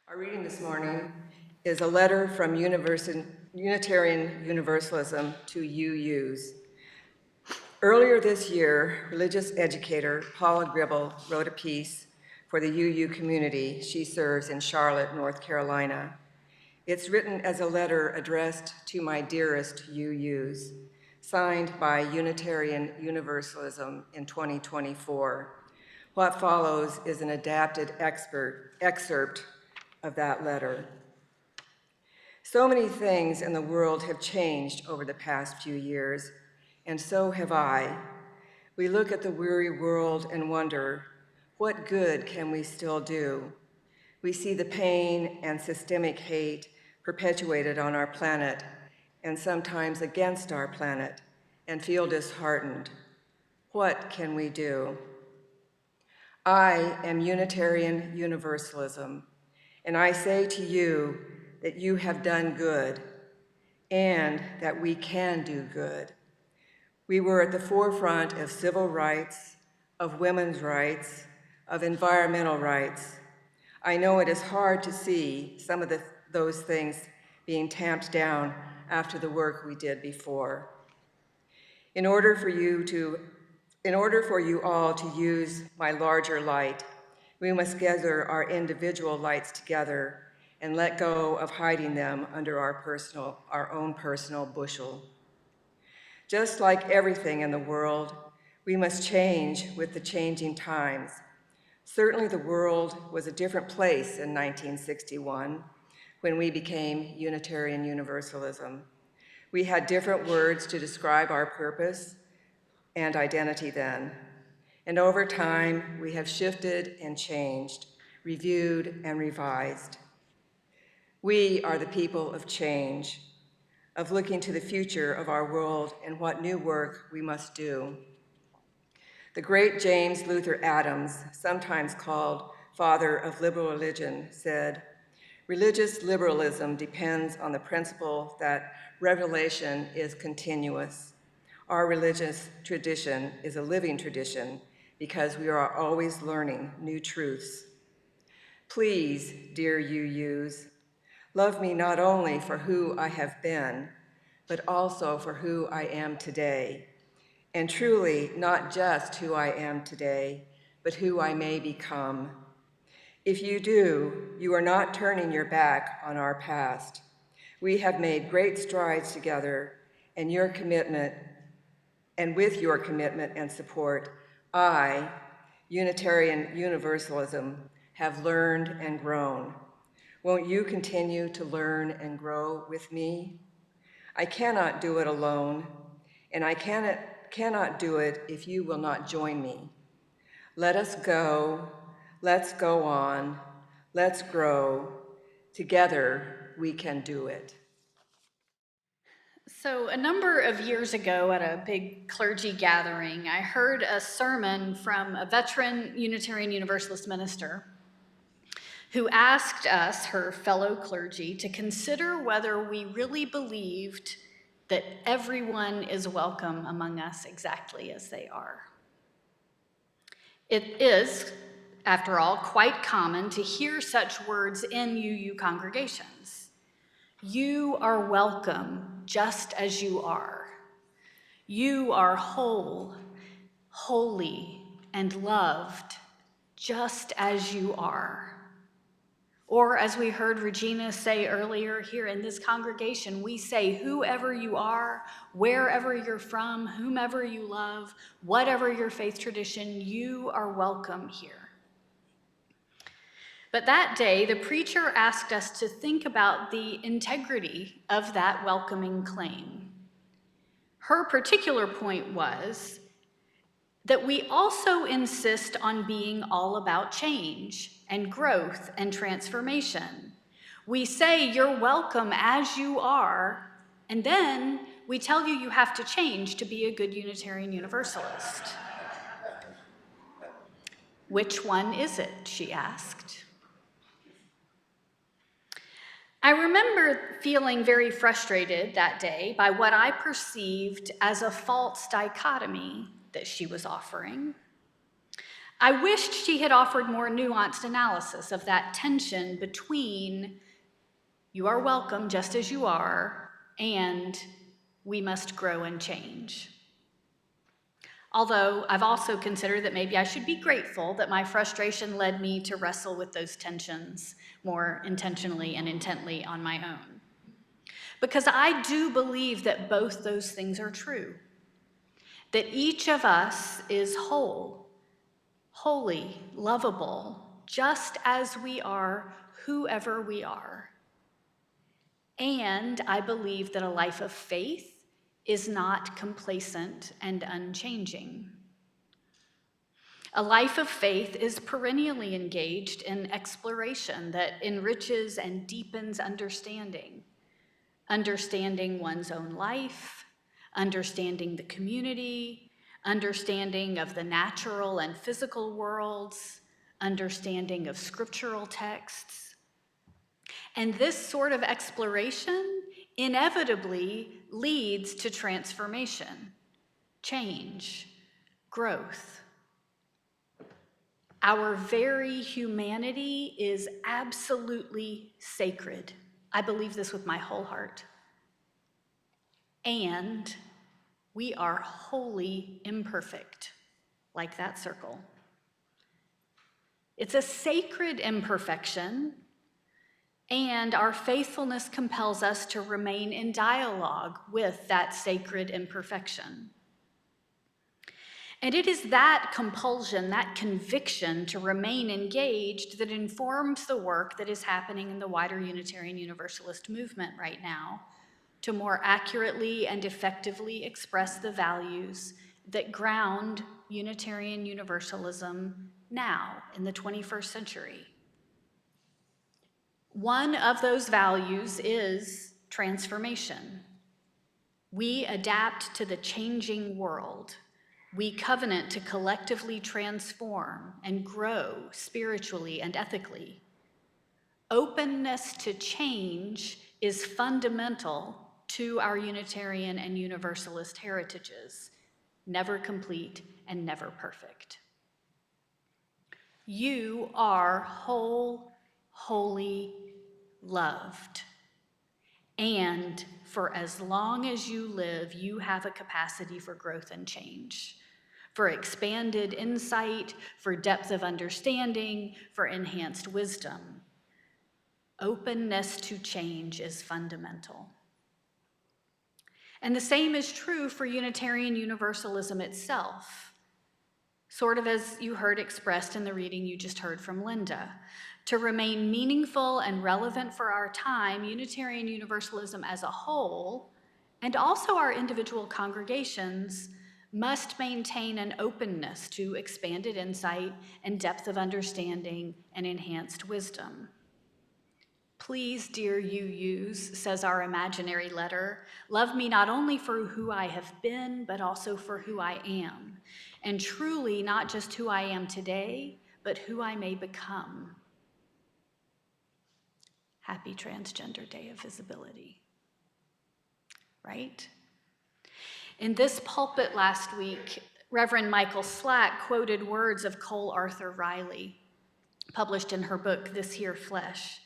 Our reading this morning is a letter from Unitarian Universalism to UUs. Earlier this year, religious educator Paula Gribble wrote a piece for the UU community she serves in Charlotte, North Carolina. It's written as a letter addressed to my dearest UUs, signed by Unitarian Universalism in 2024. What follows is an adapted excerpt of that letter. So many things in the world have changed over the past few years, and so have I. We look at the weary world and wonder, what good can we still do? We see the pain and systemic hate perpetuated on our planet, and sometimes against our planet, and feel disheartened. What can we do? I am Unitarian Universalism, and I say to you that you have done good and that we can do good. We were at the forefront of civil rights, of women's rights, of environmental rights. I know it is hard to see some of those things being tamped down after the work we did before. In order for you all to use my larger light, we must gather our individual lights together and let go of hiding them under our own personal bushel. Just like everything in the world, we must change with the changing times. Certainly the world was a different place in 1961 when we became Unitarian Universalism. We had different words to describe our purpose and identity then. And over time, we have shifted and changed, reviewed and revised. We are the people of change, of looking to the future of our world and what new work we must do. The great James Luther Adams, sometimes called father of liberal religion, said, "Religious liberalism depends on the principle that revelation is continuous. Our religious tradition is a living tradition because we are always learning new truths. Please, dear UUs, love me not only for who I have been, but also for who I am today, and truly not just who I am today, but who I may become. If you do, you are not turning your back on our past. We have made great strides together, and with your commitment and support, I, Unitarian Universalism, have learned and grown. Won't you continue to learn and grow with me? I cannot do it alone, and I cannot do it if you will not join me. Let's go on, let's grow. Together, we can do it." So, a number of years ago at a big clergy gathering, I heard a sermon from a veteran Unitarian Universalist minister who asked us, her fellow clergy, to consider whether we really believed that everyone is welcome among us exactly as they are. It is, after all, quite common to hear such words in UU congregations. You are welcome just as you are. You are whole, holy, and loved just as you are. Or as we heard Regina say earlier here in this congregation, we say whoever you are, wherever you're from, whomever you love, whatever your faith tradition, you are welcome here. But that day, the preacher asked us to think about the integrity of that welcoming claim. Her particular point was that we also insist on being all about change and growth and transformation. We say you're welcome as you are, and then we tell you you have to change to be a good Unitarian Universalist. Which one is it, she asked. I remember feeling very frustrated that day by what I perceived as a false dichotomy that she was offering. I wished she had offered more nuanced analysis of that tension between you are welcome just as you are and we must grow and change. Although I've also considered that maybe I should be grateful that my frustration led me to wrestle with those tensions more intentionally and intently on my own. Because I do believe that both those things are true. That each of us is whole, holy, lovable, just as we are, whoever we are. And I believe that a life of faith is not complacent and unchanging. A life of faith is perennially engaged in exploration that enriches and deepens understanding. Understanding one's own life, understanding the community, understanding of the natural and physical worlds, understanding of scriptural texts. And this sort of exploration inevitably leads to transformation, change, growth. Our very humanity is absolutely sacred. I believe this with my whole heart. And we are wholly imperfect, like that circle. It's a sacred imperfection, and our faithfulness compels us to remain in dialogue with that sacred imperfection. And it is that compulsion, that conviction to remain engaged that informs the work that is happening in the wider Unitarian Universalist movement right now to more accurately and effectively express the values that ground Unitarian Universalism now in the 21st century. One of those values is transformation. We adapt to the changing world. We covenant to collectively transform and grow spiritually and ethically. Openness to change is fundamental to our Unitarian and Universalist heritages, never complete and never perfect. You are whole, holy, loved. And for as long as you live, you have a capacity for growth and change, for expanded insight, for depth of understanding, for enhanced wisdom. Openness to change is fundamental. And the same is true for Unitarian Universalism itself, sort of as you heard expressed in the reading you just heard from Linda. To remain meaningful and relevant for our time, Unitarian Universalism as a whole, and also our individual congregations, must maintain an openness to expanded insight and depth of understanding and enhanced wisdom. Please, dear UUs, says our imaginary letter, love me not only for who I have been, but also for who I am, and truly not just who I am today, but who I may become. Happy Transgender Day of Visibility, right? In this pulpit last week, Reverend Michael Slack quoted words of Cole Arthur Riley, published in her book, This Here Flesh.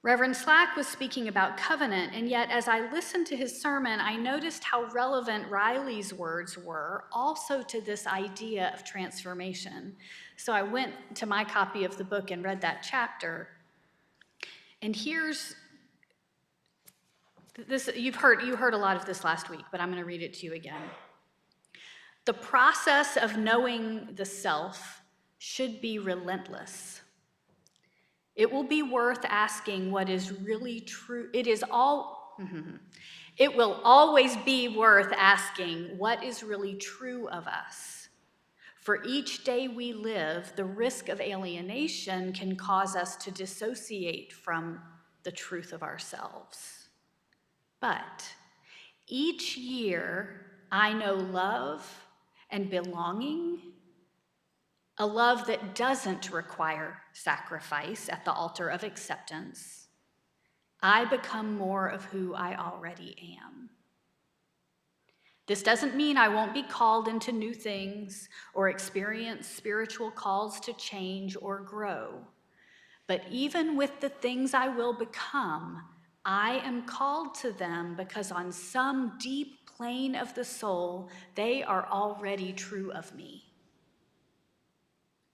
Reverend Slack was speaking about covenant, and yet as I listened to his sermon, I noticed how relevant Riley's words were also to this idea of transformation. So I went to my copy of the book and read that chapter. And here's this, you heard a lot of this last week, but I'm going to read it to you again. The process of knowing the self should be relentless. It will be worth asking what is really true. It will always be worth asking what is really true of us. For each day we live, the risk of alienation can cause us to dissociate from the truth of ourselves. But each year, I know love and belonging, a love that doesn't require sacrifice at the altar of acceptance. I become more of who I already am. This doesn't mean I won't be called into new things or experience spiritual calls to change or grow. But even with the things I will become, I am called to them because on some deep plane of the soul, they are already true of me.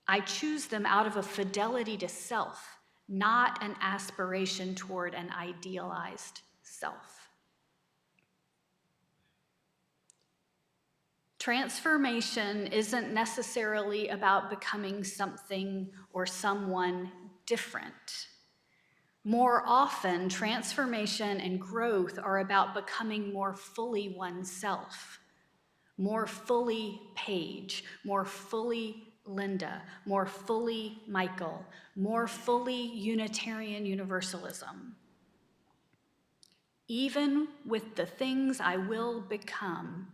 I choose them out of a fidelity to self, not an aspiration toward an idealized self. Transformation isn't necessarily about becoming something or someone different. More often, transformation and growth are about becoming more fully oneself, more fully Paige, more fully Linda, more fully Michael, more fully Unitarian Universalism. Even with the things I will become,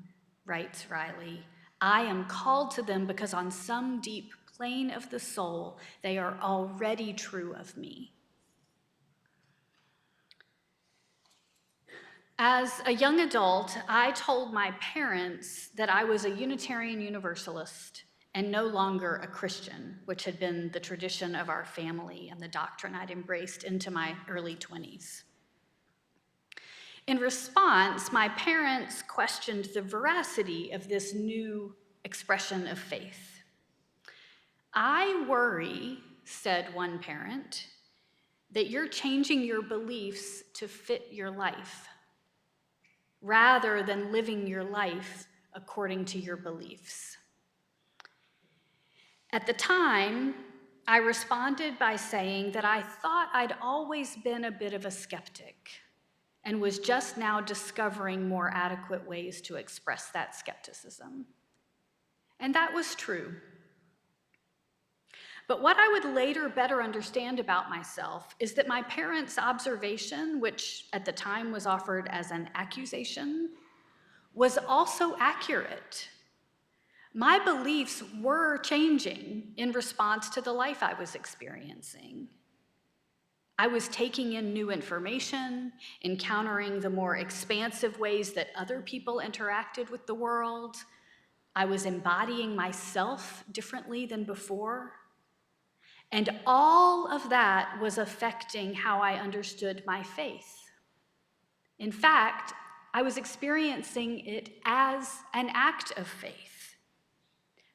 writes Riley, I am called to them because on some deep plane of the soul, they are already true of me. As a young adult, I told my parents that I was a Unitarian Universalist and no longer a Christian, which had been the tradition of our family and the doctrine I'd embraced into my early 20s. In response, my parents questioned the veracity of this new expression of faith. I worry, said one parent, that you're changing your beliefs to fit your life, rather than living your life according to your beliefs. At the time, I responded by saying that I thought I'd always been a bit of a skeptic and was just now discovering more adequate ways to express that skepticism. And that was true. But what I would later better understand about myself is that my parents' observation, which at the time was offered as an accusation, was also accurate. My beliefs were changing in response to the life I was experiencing. I was taking in new information, encountering the more expansive ways that other people interacted with the world. I was embodying myself differently than before. And all of that was affecting how I understood my faith. In fact, I was experiencing it as an act of faith.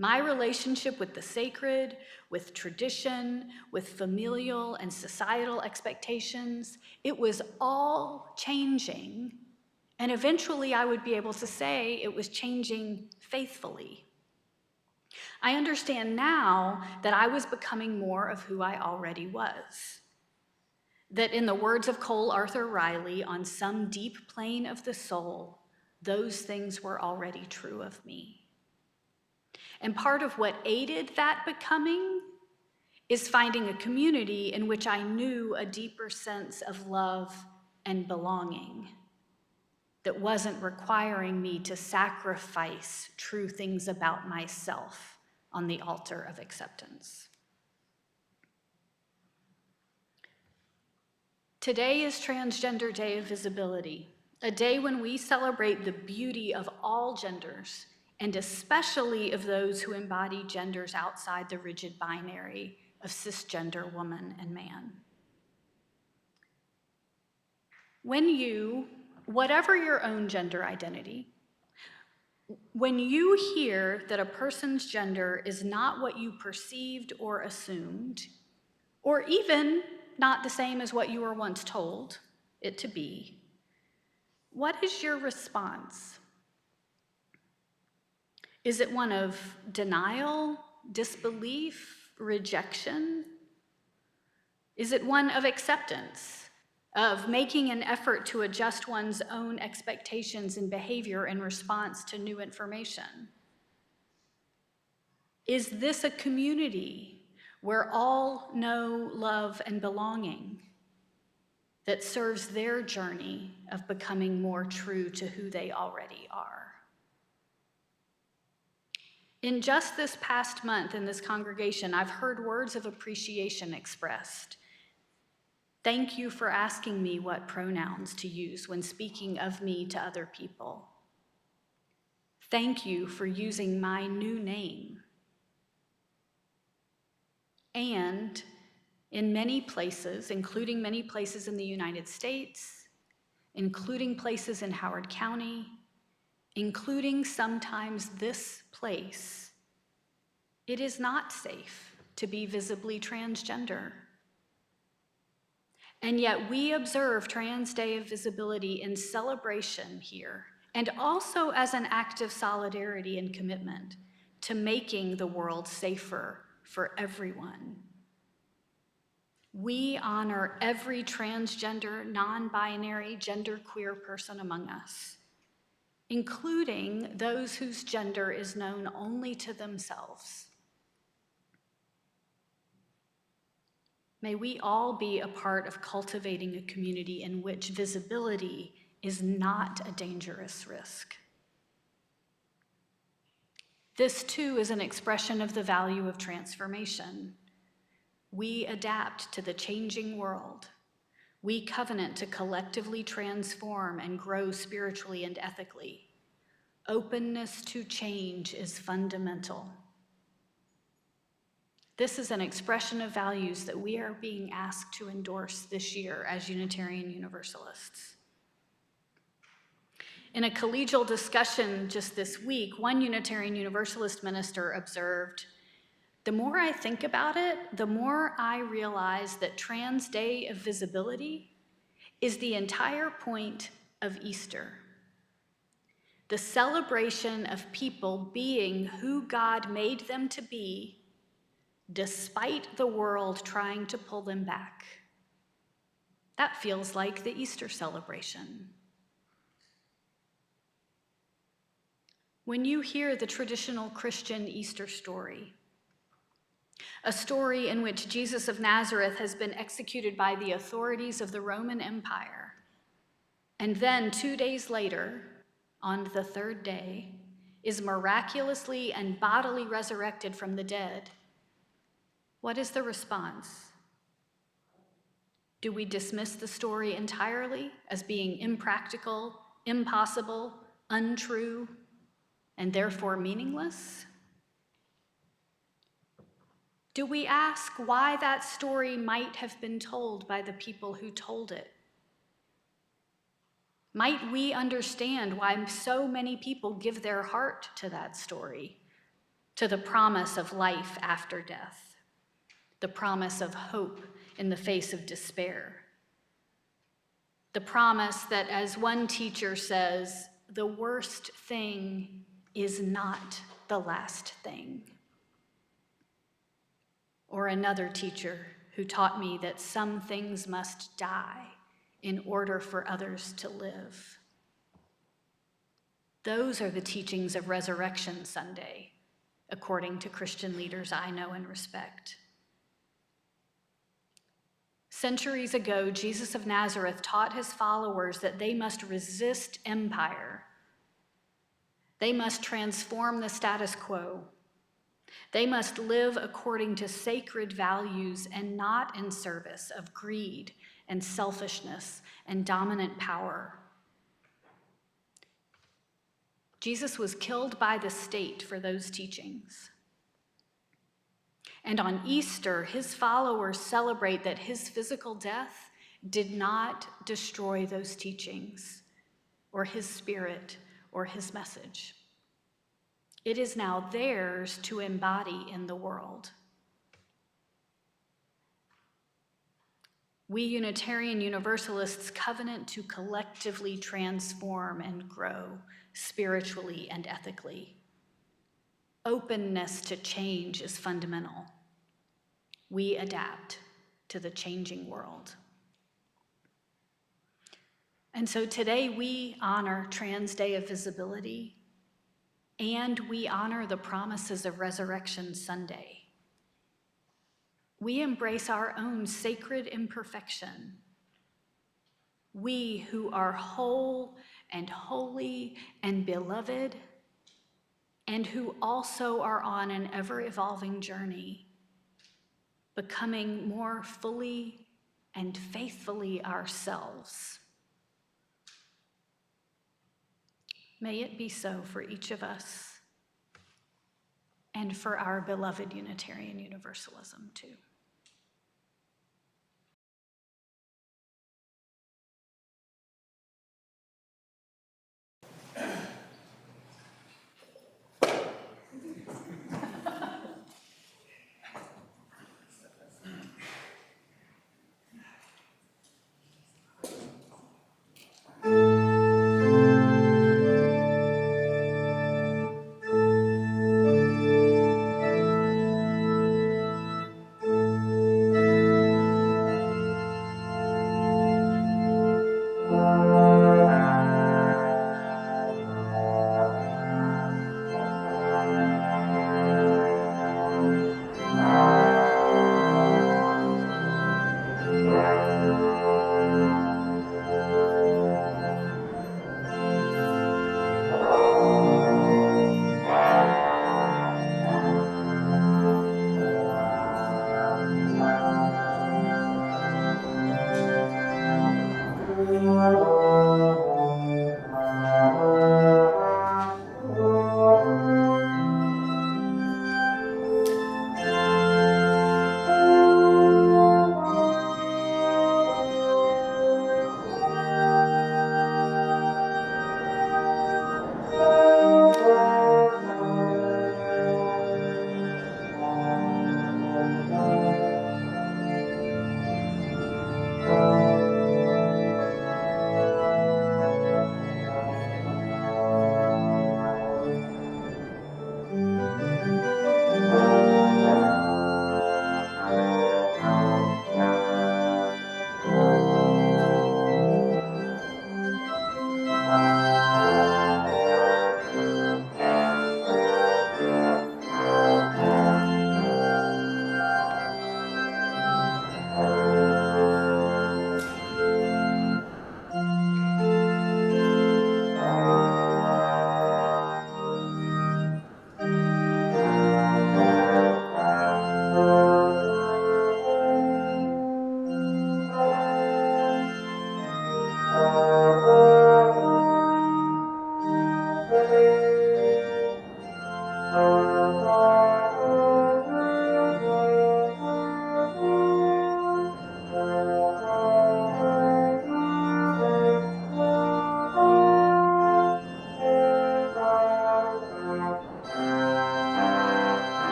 My relationship with the sacred, with tradition, with familial and societal expectations, it was all changing. And eventually I would be able to say it was changing faithfully. I understand now that I was becoming more of who I already was. That in the words of Cole Arthur Riley, on some deep plane of the soul, those things were already true of me. And part of what aided that becoming is finding a community in which I knew a deeper sense of love and belonging that wasn't requiring me to sacrifice true things about myself on the altar of acceptance. Today is Transgender Day of Visibility, a day when we celebrate the beauty of all genders, and especially of those who embody genders outside the rigid binary of cisgender woman and man. When you, whatever your own gender identity, when you hear that a person's gender is not what you perceived or assumed, or even not the same as what you were once told it to be, what is your response? Is it one of denial, disbelief, rejection? Is it one of acceptance, of making an effort to adjust one's own expectations and behavior in response to new information? Is this a community where all know love and belonging that serves their journey of becoming more true to who they already are? In just this past month in this congregation, I've heard words of appreciation expressed. Thank you for asking me what pronouns to use when speaking of me to other people. Thank you for using my new name. And in many places, including many places in the United States, including places in Howard County, including sometimes this place, it is not safe to be visibly transgender. And yet we observe Trans Day of Visibility in celebration here, and also as an act of solidarity and commitment to making the world safer for everyone. We honor every transgender, non-binary, genderqueer person among us, including those whose gender is known only to themselves. May we all be a part of cultivating a community in which visibility is not a dangerous risk. This too is an expression of the value of transformation. We adapt to the changing world. We covenant to collectively transform and grow spiritually and ethically. Openness to change is fundamental. This is an expression of values that we are being asked to endorse this year as Unitarian Universalists. In a collegial discussion just this week, one Unitarian Universalist minister observed, "The more I think about it, the more I realize that Trans Day of Visibility is the entire point of Easter. The celebration of people being who God made them to be, despite the world trying to pull them back. That feels like the Easter celebration." When you hear the traditional Christian Easter story, a story in which Jesus of Nazareth has been executed by the authorities of the Roman Empire, and then 2 days later, on the third day, is miraculously and bodily resurrected from the dead, what is the response? Do we dismiss the story entirely as being impractical, impossible, untrue, and therefore meaningless? Do we ask why that story might have been told by the people who told it? Might we understand why so many people give their heart to that story, to the promise of life after death, the promise of hope in the face of despair, the promise that, as one teacher says, the worst thing is not the last thing? Or another teacher who taught me that some things must die in order for others to live. Those are the teachings of Resurrection Sunday, according to Christian leaders I know and respect. Centuries ago, Jesus of Nazareth taught his followers that they must resist empire. They must transform the status quo. They must live according to sacred values and not in service of greed and selfishness and dominant power. Jesus was killed by the state for those teachings. And on Easter, his followers celebrate that his physical death did not destroy those teachings, or his spirit, or his message. It is now theirs to embody in the world. We Unitarian Universalists covenant to collectively transform and grow spiritually and ethically. Openness to change is fundamental. We adapt to the changing world. And so today we honor Trans Day of Visibility, and we honor the promises of Resurrection Sunday. We embrace our own sacred imperfection. We who are whole and holy and beloved, and who also are on an ever-evolving journey, becoming more fully and faithfully ourselves. May it be so for each of us and for our beloved Unitarian Universalism too.